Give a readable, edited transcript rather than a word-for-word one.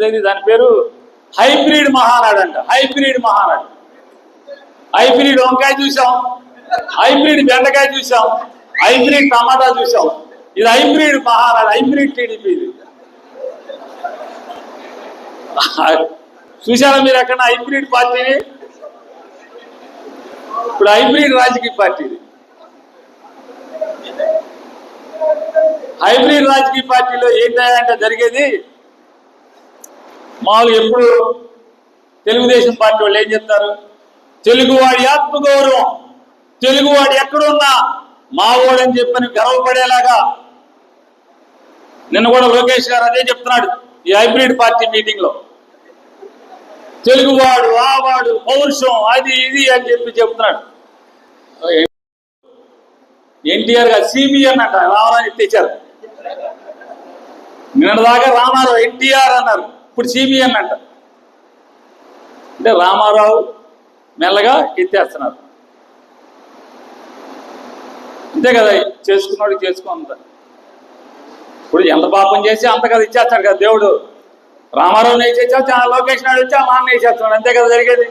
ఏంటిది దాని పేరు? హైబ్రిడ్ మహానాడు అంట. హైబ్రిడ్ మహానాడు. హైబ్రిడ్ వంకాయ చూసాం, హైబ్రిడ్ బెండకాయ చూసాం, హైబ్రిడ్ టమాటా చూసాం. ఇది హైబ్రిడ్ మహానాడు, హైబ్రిడ్ టీడీపీ. ఇది చూసారా మీరు ఎక్కడ హైబ్రిడ్ పార్టీని? ఇప్పుడు హైబ్రిడ్ రాజకీయ పార్టీ. హైబ్రిడ్ రాజకీయ పార్టీలో ఏంటంటే జరిగేది మామూలుగా ఎప్పుడు తెలుగుదేశం పార్టీ వాళ్ళు ఏం చెప్తారు? తెలుగువాడి ఆత్మగౌరవం, తెలుగువాడు ఎక్కడున్నా మావోడని చెప్పని గర్వపడేలాగా. నిన్న కూడా లోకేష్ గారు అదే చెప్తున్నాడు ఈ హైబ్రిడ్ పార్టీ మీటింగ్ లో. తెలుగువాడు, ఆవాడు, పౌరుషం, అది ఇది అని చెప్తున్నాడు. ఎన్టీఆర్ గారు సిబిఎన్ అంట రావాలని తెచ్చారు. నిన్నదాకా రామారావు ఎన్టీఆర్ అన్నారు, ఇప్పుడు సిబిఎన్ అంట. అంటే రామారావు మెల్లగా ఎత్తేస్తున్నారు. అంతే కదా, చేసుకున్నాడు చేసుకుంటా. ఇప్పుడు ఎంత పాపం చేసి అంత కదా ఇచ్చేస్తాడు కదా దేవుడు. రామారావుని వేసేచ్చా, లోకేష్ నాయుడు వచ్చా నాన్న వేసేస్తున్నాడు. అంతే కదా జరిగేది.